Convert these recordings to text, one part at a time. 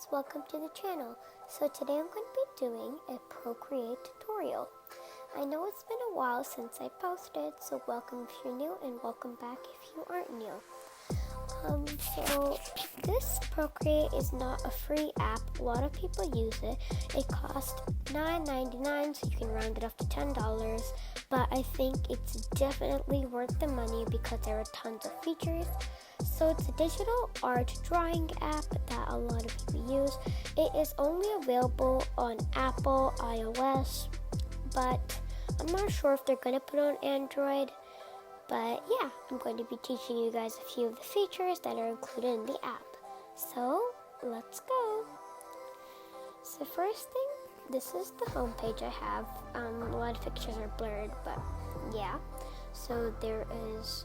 guys, welcome to the channel. So today I'm going to be doing a Procreate tutorial. I know it's been a while since I posted, so welcome if you're new and welcome back if you aren't new. So this Procreate is not a free app. A lot of people use it. It costs $9.99, so you can round it up to $10. But I think it's definitely worth the money because there are tons of features. So it's a digital art drawing app that a lot of people use. It is only available on Apple, iOS, but I'm not sure if they're going to put it on Android. But yeah, I'm going to be teaching you guys a few of the features that are included in the app. So let's go. So first thing, this is the home page I have. A lot of pictures are blurred, but yeah. So there is,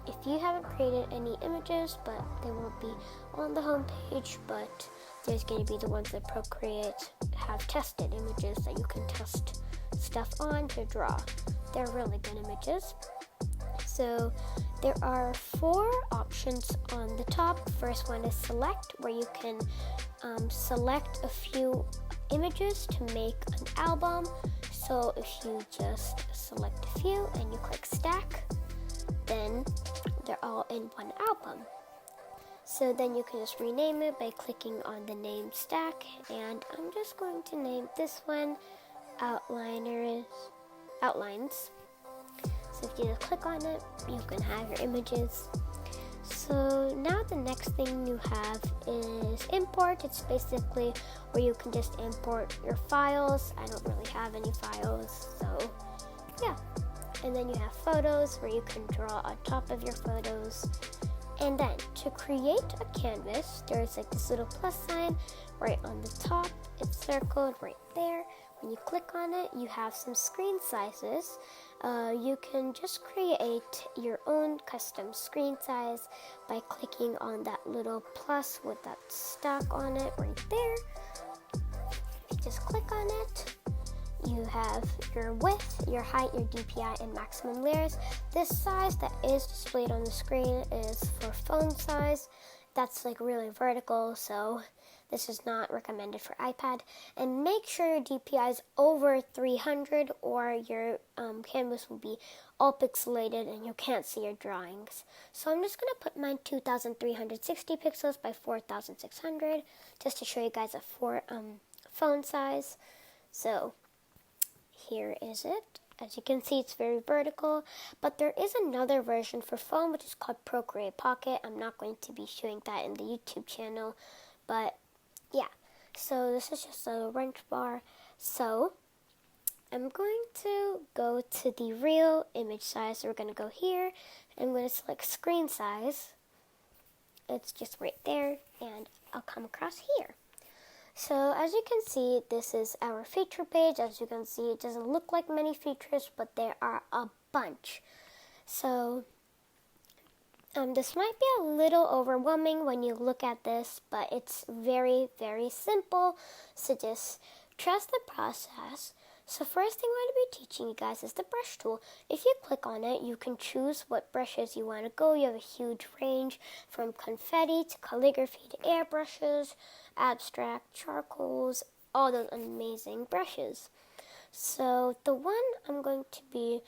if you haven't created any images, but they won't be on the home page, but there's going to be the ones that Procreate have tested images that you can test stuff on to draw. They're really good images. So there are 4 options on the top. First one is select, where you can select a few images to make an album. So if you just select a few and you click stack, then they're all in one album. So then you can just rename it by clicking on the name stack, and I'm just going to name this one outlines. So if you just click on it, you can have your images. So now the next thing you have is import. It's basically where you can just import your files. I don't really have any files, so yeah. And then you have photos where you can draw on top of your photos. And then to create a canvas, there's like this little plus sign right on the top. It's circled right there. When you click on it, you have some screen sizes. You can just create your own custom screen size by clicking on that little plus with that stack on it right there. If you just click on it, you have your width, your height, your DPI, and maximum layers. This size that is displayed on the screen is for phone size. That's like really vertical, so this is not recommended for iPad. And make sure your DPI is over 300 or your canvas will be all pixelated and you can't see your drawings. So I'm just going to put mine 2360 pixels by 4600 just to show you guys a phone size. So here is it. As you can see, it's very vertical, but there is another version for phone which is called Procreate Pocket. I'm not going to be showing that in the YouTube channel, but yeah. So this is just a wrench bar. So I'm going to go to the real image size. So we're going to go here. I'm going to select screen size. It's just right there, and I'll come across here. So as you can see, this is our feature page. As you can see, it doesn't look like many features, but there are a bunch. So this might be a little overwhelming when you look at this, but it's very, very simple. So just trust the process. So first thing I'm going to be teaching you guys is the brush tool. If you click on it, you can choose what brushes you want to go. You have a huge range from confetti to calligraphy to airbrushes, abstract, charcoals, all those amazing brushes. So the one I'm going to be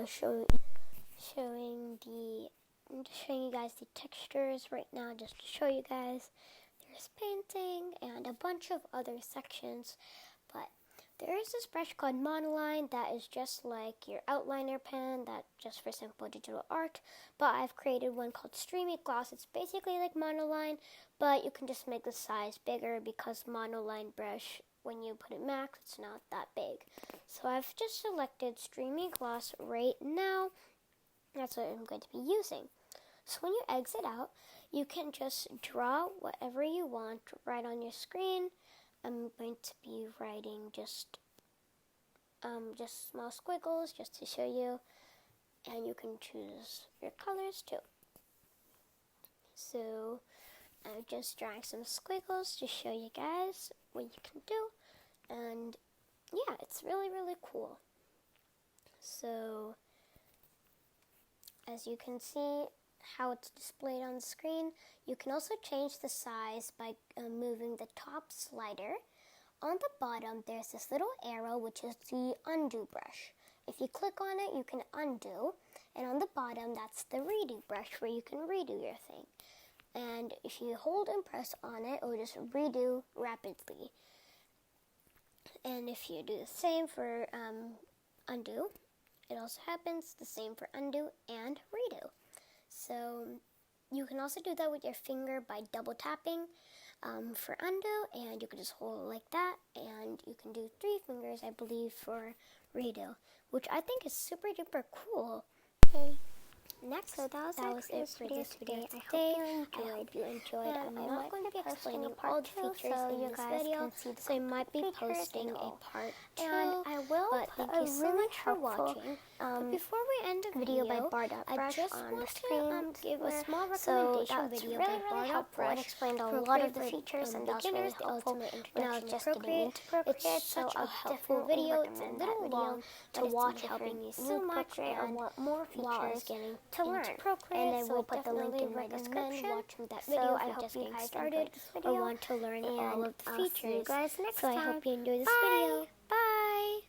showing you guys the textures right now, just to show you guys. There's painting and a bunch of other sections, but there is this brush called Monoline that is just like your outliner pen, that's just for simple digital art. But I've created one called Streamy Gloss. It's basically like Monoline, but you can just make the size bigger because Monoline brush, when you put it max, it's not that big. So I've just selected Streamy Gloss right now. That's what I'm going to be using. So when you exit out, you can just draw whatever you want right on your screen. I'm going to be writing just small squiggles just to show you, and you can choose your colors too. So I'm just drawing some squiggles to show you guys what you can do, and yeah, it's really, really cool. So as you can see, how it's displayed on the screen. You can also change the size by moving the top slider. On the bottom, there's this little arrow, which is the undo brush. If you click on it, you can undo. And on the bottom, that's the redo brush where you can redo your thing. And if you hold and press on it, it will just redo rapidly. And if you do the same for undo, it also happens the same for undo and redo. So you can also do that with your finger by double tapping for undo, and you can just hold it like that, and you can do 3 fingers, I believe, for redo, which I think is super duper cool. Okay. Next, so that was it for this video today. I hope you enjoyed. I'm not going to be explaining all the features in this video, so I might be posting a part 2. And I will thank you so much for watching. But before we end the video by Bardot I just want to give a small recommendation video by Bardot Brush. Explained a lot of the features, and that's really helpful when I was just getting into Procreate. It's such a helpful video. It's a little long to watch, helping me so much, and more features to learn. And I will put the link in my description. Watching that video, I hope you guys started or want to learn all of the features. So I hope you enjoy this video. Bye.